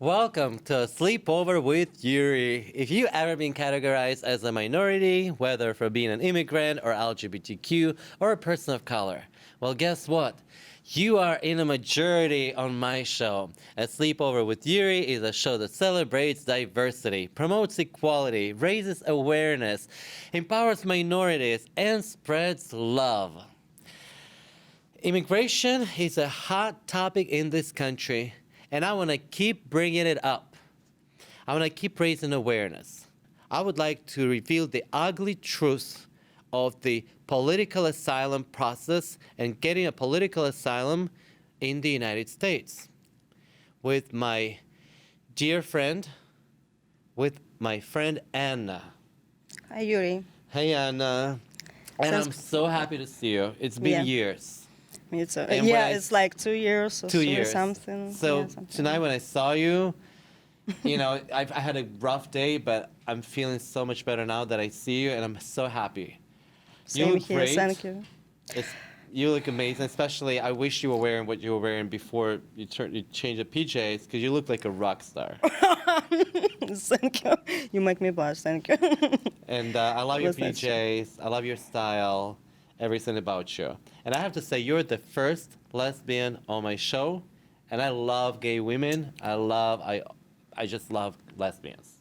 Welcome to Sleepover with Yuri. If you ever been categorized as a minority, whether for being an immigrant or LGBTQ or a person of color, well, guess what? You are in a majority on my show. A Sleepover with Yuri is a show that celebrates diversity, promotes equality, raises awareness, empowers minorities, and spreads love. Immigration is a hot topic in this country, and I want to keep bringing it up. I want to keep raising awareness. I would like to reveal the ugly truth of the political asylum process and getting a political asylum in the United States with my dear friend, with my friend Anna. Hi, Yuri. Hey, Anna. And I'm so happy to see you. It's been years. Me too. And It's like 2 years or 2 years. something. So something. tonight when I saw you, I had a rough day, but I'm feeling so much better now that I see you, and I'm so happy. Same you look here, great. thank you. You look amazing, especially I wish you were wearing what you were wearing before you changed the PJs, because you look like a rock star. Thank you. You make me blush, thank you. And I love your That's nice. PJs, I love your style, everything about you. And I have to say, you're the first lesbian on my show, and I love gay women. I just love lesbians.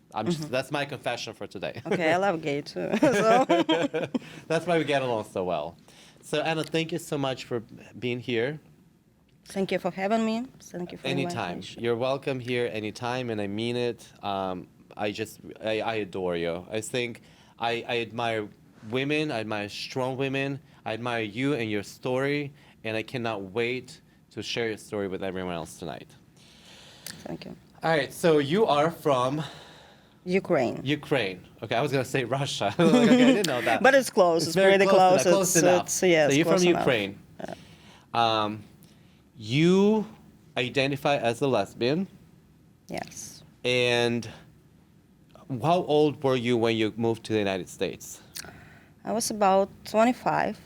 That's my confession for today. Okay, I love gay too. So. That's why we get along so well. So Anna, thank you so much for being here. Thank you for having me. Thank you for Anytime. inviting me. You're welcome here anytime, and I mean it. I adore you. I think I admire women. I admire strong women. I admire you and your story, and I cannot wait to share your story with everyone else tonight. Thank you. All right, so you are from Ukraine. Ukraine. Okay, I was gonna say Russia. Okay, I didn't know that. But it's close. It's very pretty close. Close enough. So you're from close enough. Ukraine. You identify as a lesbian, Yes. and how old were you when you moved to the United States? I was about 25.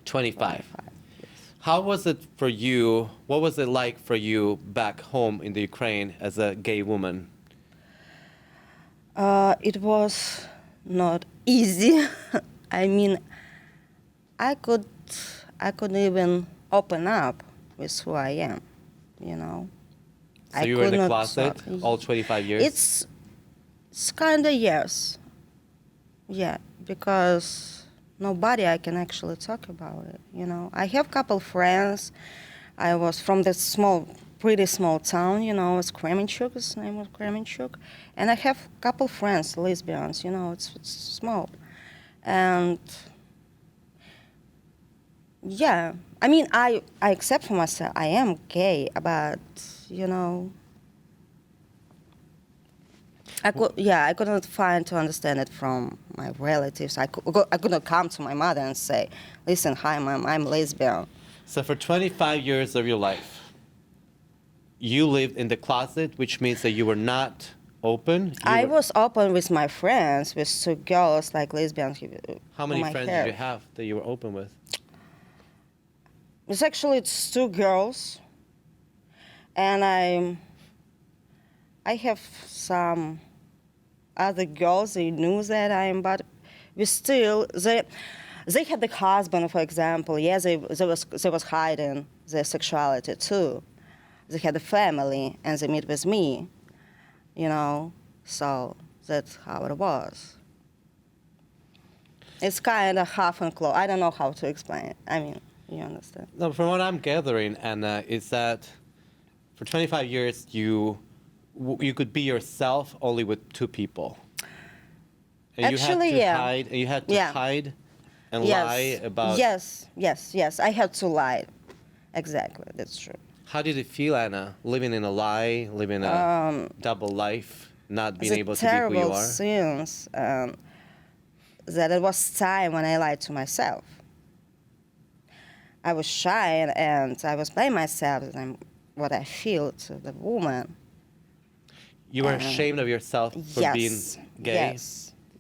25. 25, yes. How was it for you? What was it like for you back home in the Ukraine as a gay woman? It was not easy. I mean, I couldn't even open up with who I am, you know. So I you were in could the not closet talk. all 25 years? It's kind of yes. Yeah, because nobody I can actually talk about it, you know. I have couple friends. I was from this pretty small town, you know, it's Kremenchuk, its name was Kremenchuk. And I have couple friends, lesbians, you know, it's small. And yeah, I mean, I accept for myself, I am gay, but, you know, I couldn't find to understand it from my relatives. I could not come to my mother and say, listen, hi, Mom, I'm lesbian. So for 25 years of your life, you lived in the closet, which means that you were not open? I was open with my friends, with two girls, like lesbians. How many friends did you have that you were open with? It's two girls, and I have some other girls. They knew that but we still they had the husband, for example. Yeah, they was hiding their sexuality too. They had a family, and they meet with me, you know. So that's how it was. It's kind of half and close. I don't know how to explain it. I mean, you understand. No, from what I'm gathering, Anna, is that for 25 years you could be yourself only with two people. And Actually, you had to hide and lie about... Yes. I had to lie. Exactly, that's true. How did it feel, Anna, living in a lie, living a double life, not being able to be who you are? Terrible things. That it was time when I lied to myself. I was shy and I was blaming myself and what I feel to the woman. You were ashamed of yourself for being gay?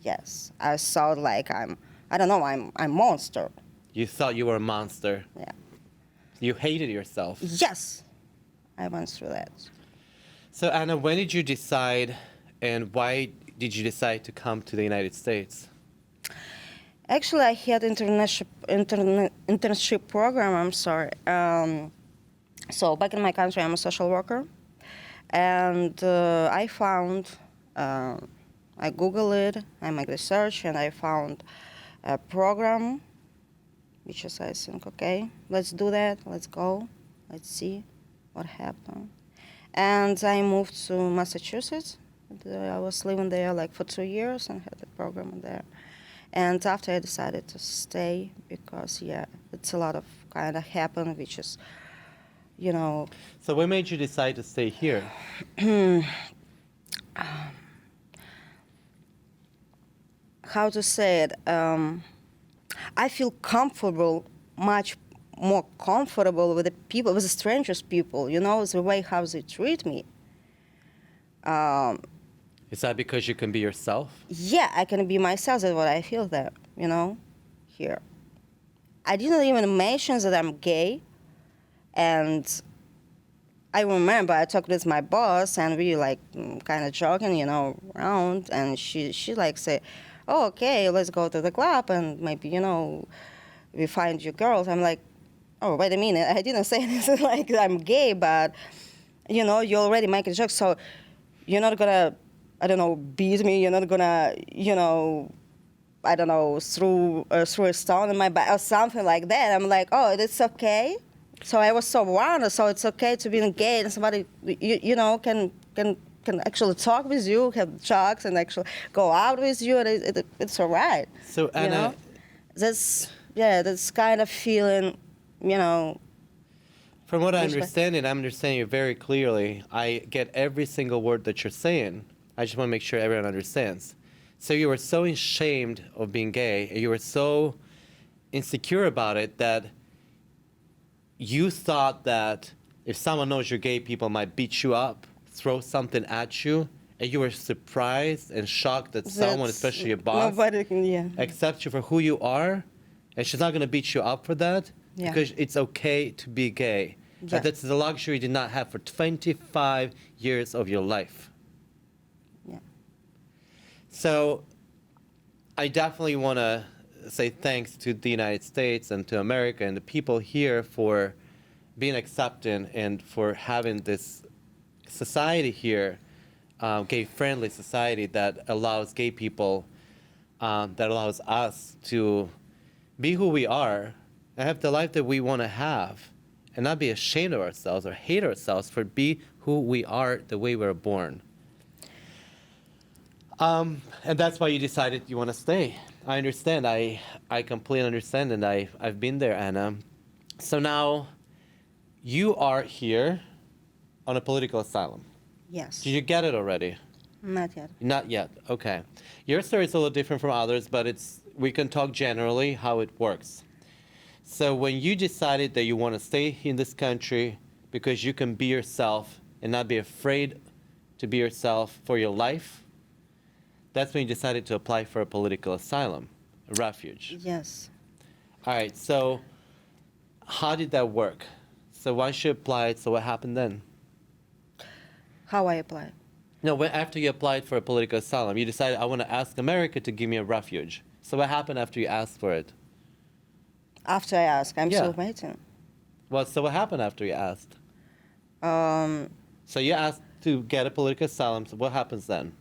Yes. I thought like I'm a monster. You thought you were a monster? Yeah. You hated yourself? Yes. I went through that. So Anna, when did you decide, and why did you decide to come to the United States? Actually, I had internship program. I'm sorry. So back in my country, I'm a social worker, and I found, I Google it, I make research, and I found a program, which is I think, okay, let's do that, let's go, let's see what happened. And I moved to Massachusetts. I was living there like for 2 years and had a program there. And after I decided to stay because, yeah, it's a lot of kind of happened, which is, you know. So what made you decide to stay here? How to say it? I feel comfortable, much more comfortable with the people, with the strangers people, you know, the way how they treat me. Is that because you can be yourself? Yeah, I can be myself. That's what I feel there, you know, here. I didn't even mention that I'm gay. And I remember I talked with my boss and we like kind of joking, you know, around. And she like say, oh, okay, let's go to the club and maybe, you know, we find you girls. I'm like, oh, wait a minute. I didn't say anything like I'm gay, but, you know, you already make a joke. So you're not going to, I don't know, beat me. You're not going to, you know, I don't know, throw a stone in my back or something like that. I'm like, oh, it's okay. So I was so wonderful. So it's okay to be gay and somebody, you know, can actually talk with you, have jokes, and actually go out with you. And it's all right. So Anna, you know? That's kind of feeling, you know. From what I understand, and I'm understanding you very clearly, I get every single word that you're saying. I just want to make sure everyone understands. So you were so ashamed of being gay, and you were so insecure about it that you thought that if someone knows you're gay, people might beat you up, throw something at you, and you were surprised and shocked that someone, especially your boss, nobody can, accepts you for who you are, and she's not going to beat you up for that because it's okay to be gay. Yeah. And that's the luxury you did not have for 25 years of your life. Yeah. So I definitely want to say thanks to the United States and to America and the people here for being accepting and for having this society here, gay-friendly society that allows gay people, that allows us to be who we are and have the life that we want to have and not be ashamed of ourselves or hate ourselves for be who we are the way we were born. And that's why you decided you want to stay. I understand. I completely understand, and I've been there, Anna. So now you are here on a political asylum. Yes. Did you get it already? Not yet. Not yet. Okay. Your story is a little different from others, but we can talk generally how it works. So when you decided that you want to stay in this country because you can be yourself and not be afraid to be yourself for your life, that's when you decided to apply for a political asylum, a refuge. Yes. All right. So how did that work? So once you applied, so what happened then? How I apply? No, after you applied for a political asylum, you decided, I want to ask America to give me a refuge. So what happened after you asked for it? After I ask, I'm still waiting. Well, so what happened after you asked? So you asked to get a political asylum, so what happens then?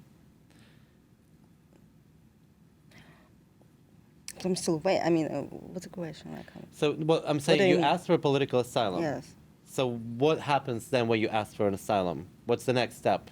I'm still waiting. I mean, what's the question? So well, I'm saying you asked for a political asylum. Yes. So what happens then when you ask for an asylum? What's the next step?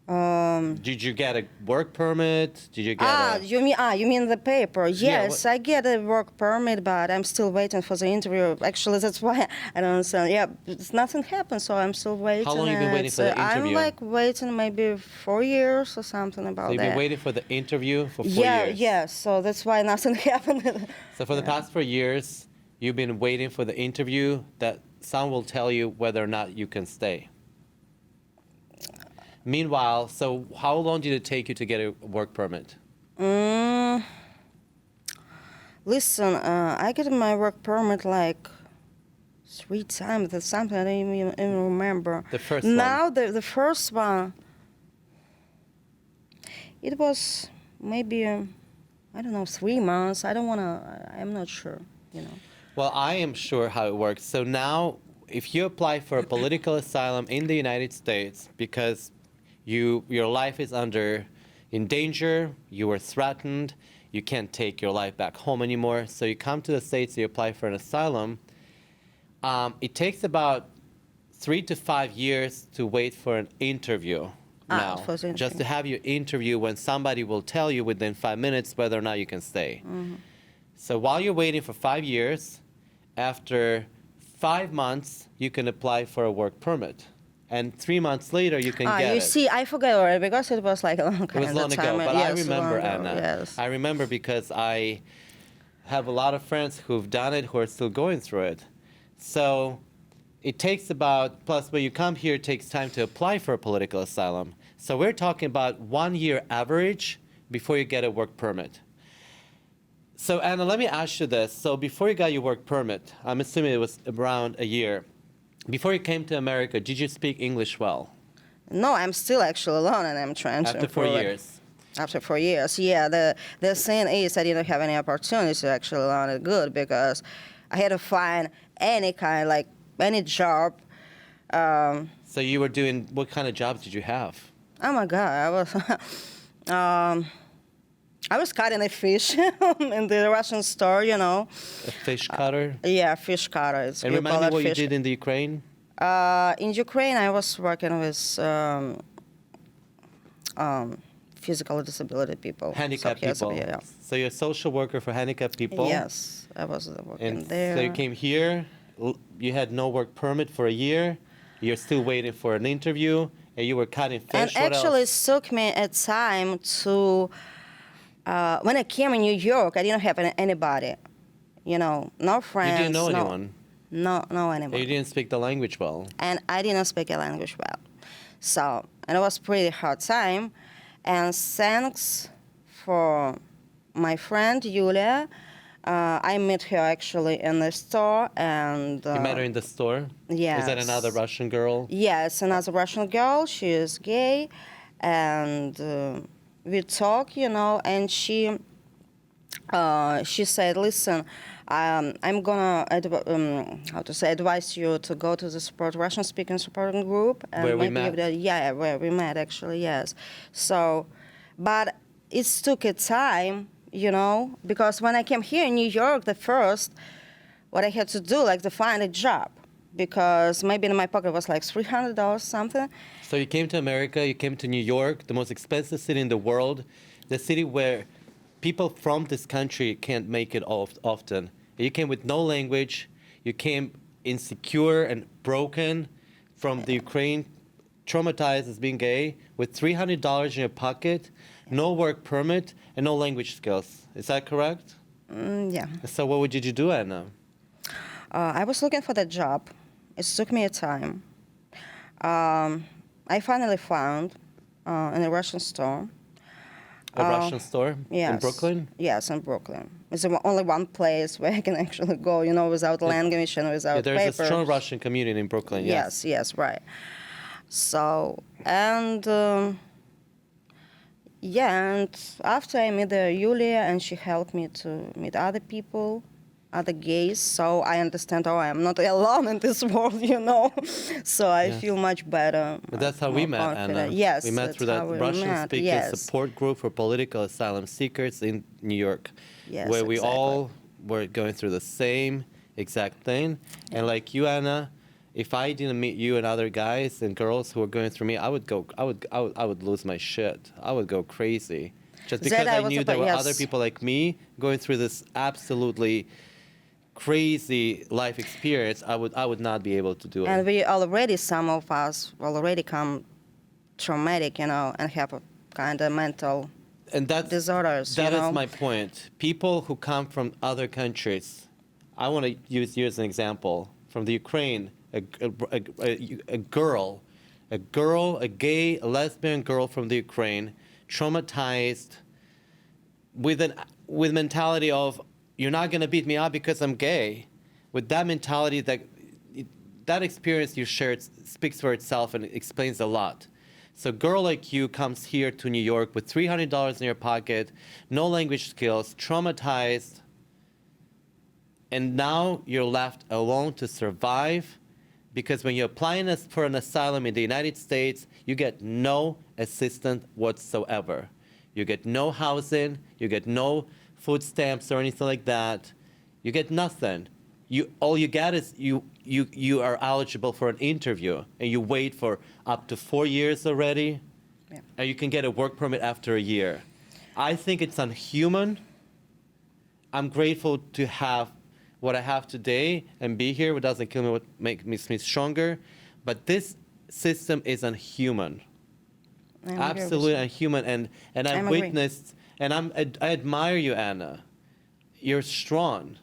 Did you get a work permit? Did you get you mean the paper? Yes, I get a work permit, but I'm still waiting for the interview. Actually, that's why I don't understand. Yeah, nothing happened, so I'm still waiting. How long have you been waiting for the interview? I'm like waiting maybe 4 years or something about that. So you've been waiting for the interview for 4 years? Yeah, so that's why nothing happened. So for the past 4 years, you've been waiting for the interview that someone will tell you whether or not you can stay. Meanwhile, so how long did it take you to get a work permit? Listen, I get my work permit like 3 times. That's something I don't even remember. The first now, one. the first one, it was maybe, I don't know, 3 months. I don't want to, I'm not sure, you know. Well, I am sure how it works. So now, if you apply for a political asylum in the United States because your life is in danger, you were threatened, you can't take your life back home anymore, so you come to the States, you apply for an asylum. It takes about 3 to 5 years to wait for an interview now, for the just to interview. have your interview when somebody will tell you within 5 minutes whether or not you can stay. So while you're waiting for 5 years, after 5 months, you can apply for a work permit. And 3 months later, you can get You it. see, I forget already because it was like a long It kind was of long time. ago, but Yes, I remember, long ago, Anna. Yes. I remember because I have a lot of friends who've done it who are still going through it. So it takes about, plus when you come here, it takes time to apply for a political asylum. So we're talking about 1 year average before you get a work permit. So Anna, let me ask you this. So before you got your work permit, I'm assuming it was around a year. Before you came to America, did you speak English well? No, I'm still actually alone, and I'm trying to After 4 improve it. years. After 4 years, yeah. The thing is, I didn't have any opportunity to actually learn it good because I had to find any job. So you were doing, what kind of jobs did you have? Oh my God, I was cutting a fish in the Russian store, you know. A fish cutter? Yeah, fish cutter. And we remind call me it what you fish. did in the Ukraine? In Ukraine, I was working with physical disability people. Handicapped people. Yeah. So you're a social worker for handicapped people? Yes, I was working And there. so you came here, you had no work permit for a year, you're still waiting for an interview, and you were cutting fish. And What actually, else? it took me a time to. When I came in New York, I didn't have anybody. You know, no friends. You didn't know anyone. No anybody. You didn't speak the language well. And I didn't speak a language well. So, and it was pretty hard time. And thanks for my friend Yulia, I met her actually in the store, and You met her in the store? yes. Is that another Russian girl? Yes, another Russian girl. She is gay, and we talk, you know. And she said, "Listen, I'm gonna advise you to go to the Russian-speaking supporting group." And Where we maybe met? yeah, where we met actually, yes. So, but it took a time, you know, because when I came here in New York, what I had to do, like, to find a job, because maybe in my pocket was like $300 something. So you came to America, you came to New York, the most expensive city in the world, the city where people from this country can't make it often. You came with no language, you came insecure and broken from the Ukraine, traumatized as being gay, with $300 in your pocket, no work permit, and no language skills. Is that correct? Yeah. So what did you do, Anna? I was looking for that job. It took me a time. I finally found in a Russian store. A Russian store Yes. in Brooklyn? Yes, in Brooklyn. It's only one place where I can actually go, you know, without language and without Yeah, there's papers. a strong Russian community in Brooklyn, yes. Yes, right. So, and after I met Yulia, and she helped me to meet other people, other gays, so I understand, I am not alone in this world, you know. So I Yes. feel much better. But that's how we more met, confident. Anna. Yes, we met that's through that how we Russian-speaking met, yes. support group for political asylum seekers in New York, Yes, where we exactly. all were going through the same exact thing. And like you, Anna, if I didn't meet you and other guys and girls who were going through me, I would lose my shit. I would go crazy, just That because I I was knew there about- were yes. other people like me going through this absolutely crazy life experience. I would not be able to do it. And some of us already come traumatic, you know, and have a kind of mental And that's disorders, That you is know. my point. People who come from other countries, I want to use you as an example. From the Ukraine, a gay, a lesbian girl from the Ukraine, traumatized, with mentality of, you're not going to beat me up because I'm gay. With that mentality that that experience you shared speaks for itself and explains a lot. So a girl like you comes here to New York with $300 in your pocket, no language skills, traumatized, and now you're left alone to survive, because when you're applying for an asylum in the United States, you get no assistance whatsoever. You get no housing, you get no food stamps or anything like that. You get nothing. All you get is you are eligible for an interview, and you wait for up to 4 years already, Yeah. and you can get a work permit after a year. I think it's unhuman. I'm grateful to have what I have today and be here. What doesn't kill me, what makes me stronger. But this system is unhuman. Absolutely unhuman. And I've agree. witnessed, and I admire you, Anna. You're strong.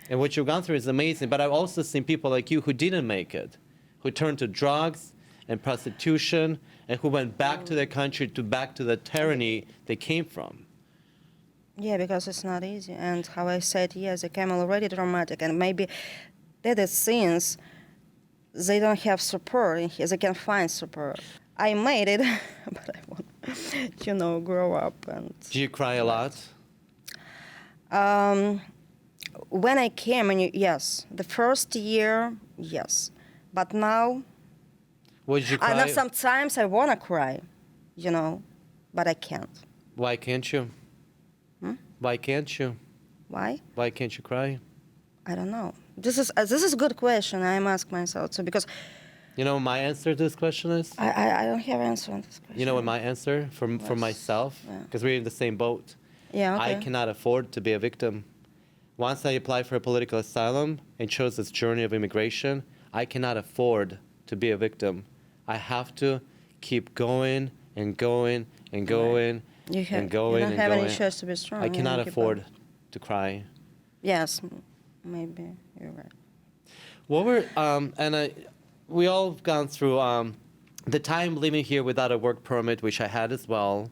And what you've gone through is amazing. But I've also seen people like you who didn't make it, who turned to drugs and prostitution, and who went back to their country, back to the tyranny they came from. Yeah, because it's not easy. And how I said, yes, they came already traumatic, and maybe that is since they don't have support, and they can find support. I made it, but I want, grow up. And Do you cry a lot? When I came, yes, the first year, yes, but now, Would you I know cry? sometimes I want to cry, but I can't. Why can't you? Why can't you? Why? Why can't you cry? I don't know. This is a good question. I'm asking myself too, because You know what my answer to this question is? I don't have answer on this question. You know what my answer for Yes. myself? Yeah. Because we're in the same boat. Yeah, okay. I cannot afford to be a victim. Once I applied for a political asylum and chose this journey of immigration, I cannot afford to be a victim. I have to keep going and going and going and going you don't and have going. any choice to be strong. I you cannot keep afford going. to cry. Yes, maybe you're right. What were we all have gone through the time living here without a work permit, which I had as well,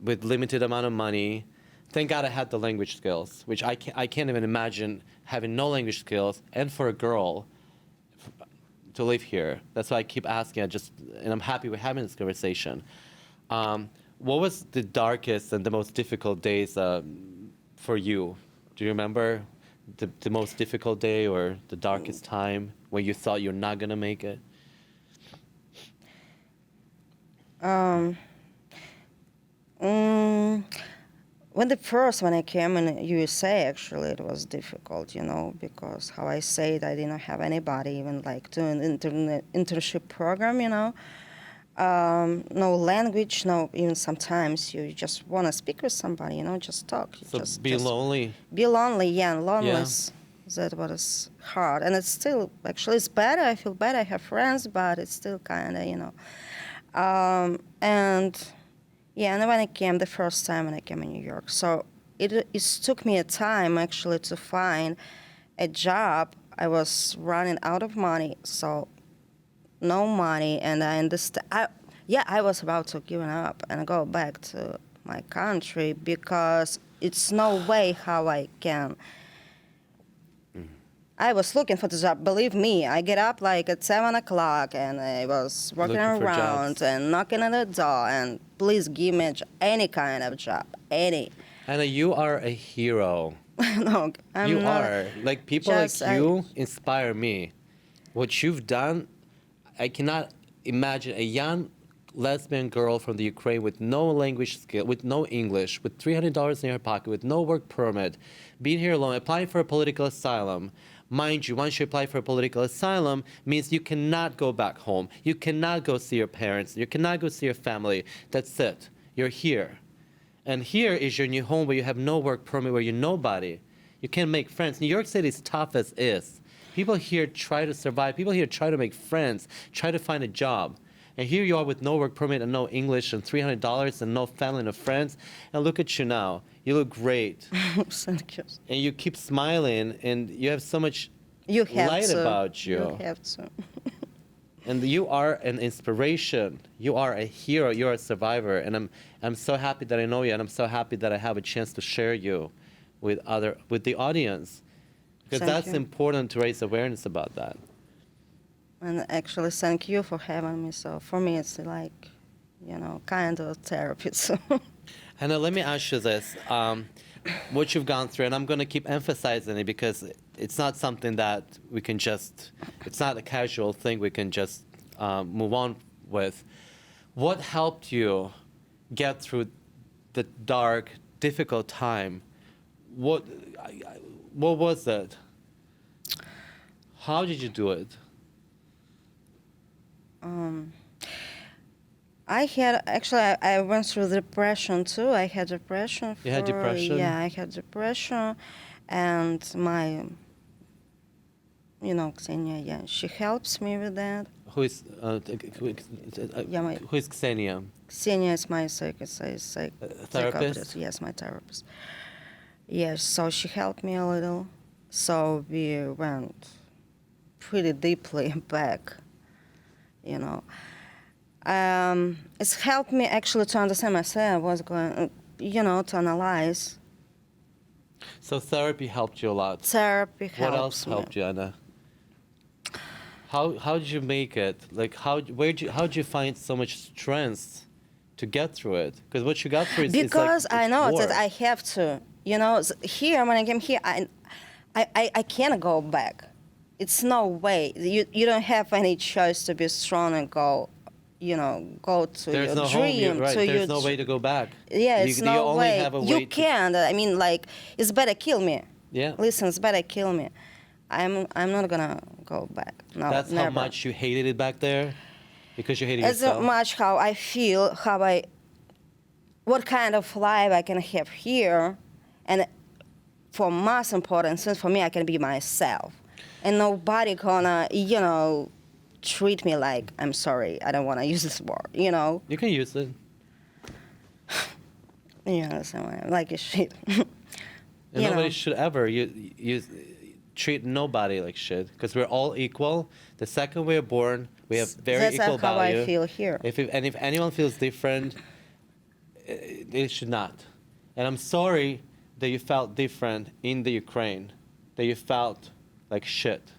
with limited amount of money. Thank God I had the language skills, which I can't even imagine having no language skills, and for a girl to live here. That's why I keep asking. And I'm happy we're having this conversation. What was the darkest and the most difficult days for you? Do you remember the most difficult day or the darkest time when you thought you're not gonna make it? When I came in USA, actually, it was difficult, because how I said, I didn't have anybody even like doing internship program, no language, no, even sometimes you just want to speak with somebody, just talk. So just lonely. Be lonely, yeah, and loneliness. That was hard, and it's still, actually, it's better. I feel better. I have friends, but it's still kind of, and yeah, and when I came the first time when I came in New York, so it took me a time actually to find a job. I was running out of money, so no money, and I understand. I was about to give up and go back to my country because it's no way how I can. I was looking for the job. Believe me, I get up like at 7 o'clock and I was walking Looking for around jobs. and knocking on the door and please give me any kind of job, any. Anna, you are a hero. No, I'm You not. are. Like, people like Just, you inspire me. What you've done, I cannot imagine a young lesbian girl from the Ukraine with no language skill, with no English, with $300 in her pocket, with no work permit, being here alone, applying for a political asylum. Mind you, once you apply for a political asylum, means you cannot go back home. You cannot go see your parents. You cannot go see your family. That's it. You're here. And here is your new home where you have no work permit, where you're nobody. You can't make friends. New York City is tough as is. People here try to survive. People here try to make friends, try to find a job. And here you are with no work permit and no English and $300 and no family and no friends. And look at you now. You look great. Thank you. And you keep smiling and you have so much You have light to. about you. You have to. And you are an inspiration. You are a hero. You're a survivor. And I'm so happy that I know you, and I'm so happy that I have a chance to share you with the audience. Because Thank that's you. important to raise awareness about that. And actually, thank you for having me. So for me, it's like, kind of therapy. So Anna, let me ask you this. What you've gone through, and I'm going to keep emphasizing it because it's not something that we can just, it's not a casual thing we can just move on with. What helped you get through the dark, difficult time? What was it? How did you do it? I went through depression too. I had depression. You had depression? Yeah, I had depression, and my, Ksenia, yeah, she helps me with that. Who is who is Ksenia? Ksenia is my Therapist? Yes, my therapist. Yes, so she helped me a little. So we went pretty deeply back, you know. It's helped me actually to understand myself, what's going, to analyze. So therapy helped you a lot. Therapy helps What else me. helped you, Anna? How did you make it? Like how did you find so much strength to get through it? Because what you got through is Because it's I know war. that I have to. Here when I came here, I can't go back. It's no way. You don't have any choice to be strong and go. Go to There's your no dream. home, right? To There's your no way to go back. Yeah, it's you no only way. have a way You can't. I mean, like, it's better kill me. Yeah. Listen, it's better kill me. I'm not gonna go back. No, That's never. how much you hated it back there, because you hated As yourself. much how I feel, what kind of life I can have here, and for most important thing for me, I can be myself, and nobody gonna, treat me like, I'm sorry, I don't want to use this word, You can use it. You understand what I'm like a shit. And nobody should ever treat nobody like shit, because we're all equal. The second we're born, we have very That's equal how value. I feel here. If anyone feels different, they should not. And I'm sorry that you felt different in the Ukraine, that you felt like shit.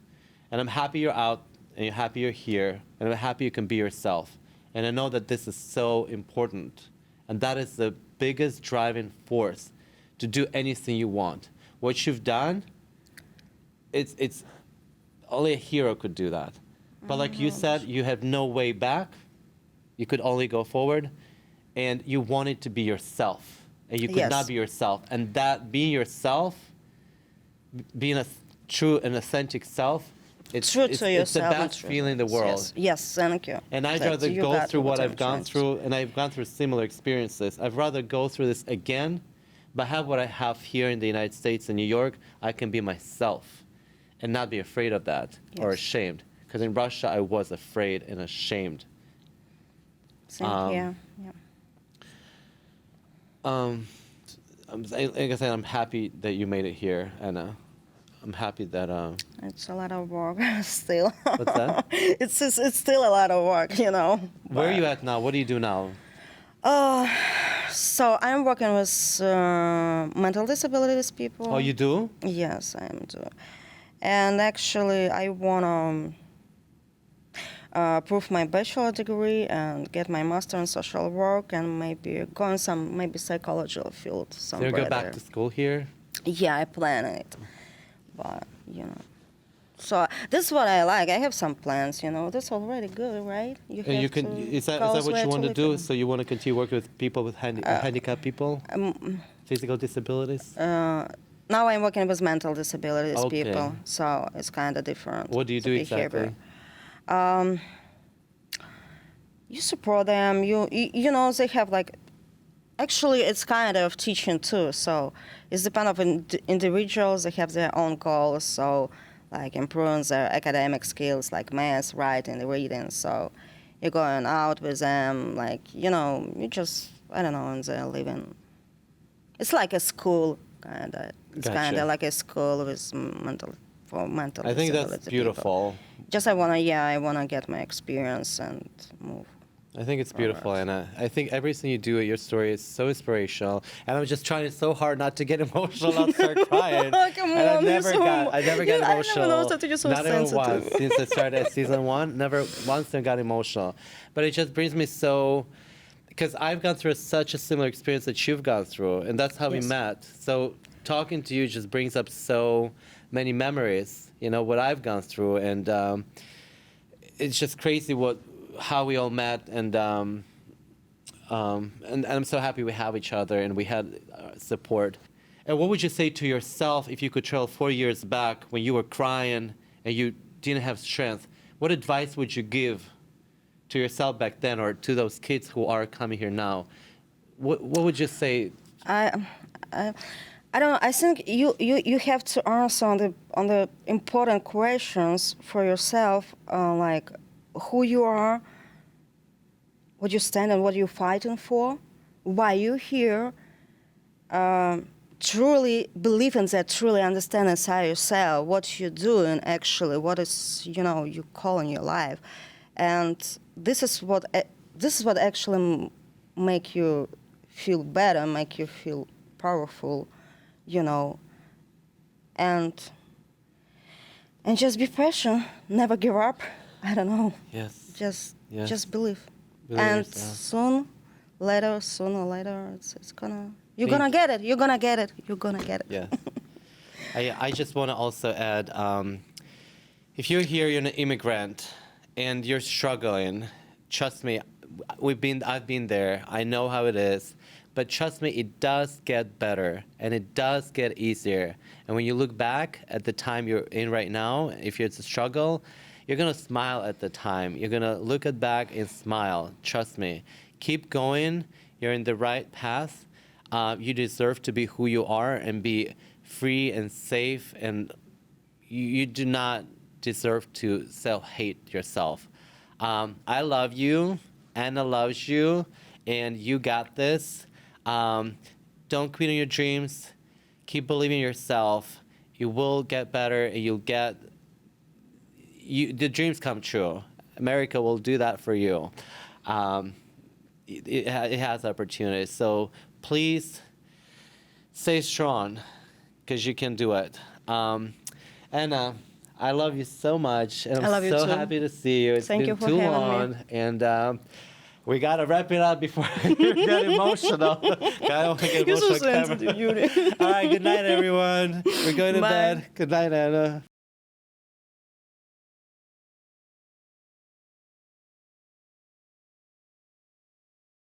And I'm happy you're out, and you're happy you're here, and I'm happy you can be yourself. And I know that this is so important, and that is the biggest driving force to do anything you want. What you've done, it's only a hero could do that. But like you said, you have no way back. You could only go forward, and you wanted to be yourself, and you could Yes. not be yourself. And that being yourself, being a true and authentic self, it's True it's, to it's the yourself. and best true. feeling in the world. Yes, thank you. And I'd That rather you go got through what I'm I've gone trying to through, and I've gone through similar experiences. I'd rather go through this again, but have what I have here in the United States in New York. I can be myself and not be afraid of that or Yes. ashamed. Because in Russia, I was afraid and ashamed. Thank you. Yeah. Like I said, I'm happy that you made it here, Anna. I'm happy that. It's a lot of work still. What's that? It's still a lot of work, Where are but- you at now? What do you do now? So I'm working with mental disabilities people. Oh, you do? Yes, I am too. And actually, I want to prove my bachelor degree and get my master in social work and maybe go in some psychological field So somewhere you go back there. to school here? Yeah, I plan it, but So this is what I like. I have some plans. That's already good, right? And have you can. to Is that go what elsewhere you want to live do? in. So you want to continue working with people with handicapped people, physical disabilities? Now I'm working with mental disabilities Okay. people, so it's kind of different. What do you the do behavior. exactly? You support them. They have like. Actually, it's kind of teaching too. So it's depend of individuals. They have their own goals. So like improving their academic skills, like math, writing, reading. So you're going out with them, like you just I don't know, and they're living. It's like a school kind of. It's kind Gotcha. of like a school with mental I think that's disability people. beautiful. Just I wanna get my experience and move. I think it's beautiful, Anna. I think everything you do at your story is so inspirational, and I'm just trying so hard not to get emotional, not start crying. Come And on, I never got I never emotional. noticed that you're so Not even once sensitive. since I started at season 1. Never once I got emotional, but it just brings me so, because I've gone through such a similar experience that you've gone through, and that's how we Yes. met. So talking to you just brings up so many memories. You know what I've gone through, and it's just crazy how we all met, and I'm so happy we have each other and we had support. And what would you say to yourself if you could travel 4 years back when you were crying and you didn't have strength? What advice would you give to yourself back then, or to those kids who are coming here now? What would you say? I don't know. I think you have to answer on the important questions for yourself, like who you are, what you stand and what you're fighting for, why you're here. Truly believe in that. Truly understand inside yourself what you're doing. Actually, what is you call in your life, and this is what actually make you feel better, make you feel powerful, and just be patient, never give up. I don't know. Yes. Yes. Just believe. Believe And yourself. sooner or later, it's gonna. You're gonna get it. You're gonna get it. You're gonna get it. Yeah. I just want to also add, if you're here, you're an immigrant, and you're struggling, trust me, I've been there. I know how it is, but trust me, it does get better, and it does get easier. And when you look back at the time you're in right now, if it's a struggle, you're gonna smile at the time. You're gonna look at back and smile. Trust me. Keep going. You're in the right path. You deserve to be who you are and be free and safe, and you do not deserve to self-hate yourself. I love you. Anna loves you, and you got this. Don't quit on your dreams. Keep believing in yourself. You will get better, and the dreams come true. America will do that for you. It has opportunities. So please stay strong, because you can do it. Anna, I love you so much, and I love I'm you so too. happy to see you. It's Thank been you for too having me. long, and we gotta wrap it up before you get emotional. I don't want to get You're so emotional. sensitive, Yuri. All right, good night, everyone. We're going to Bye. bed. Good night, Anna.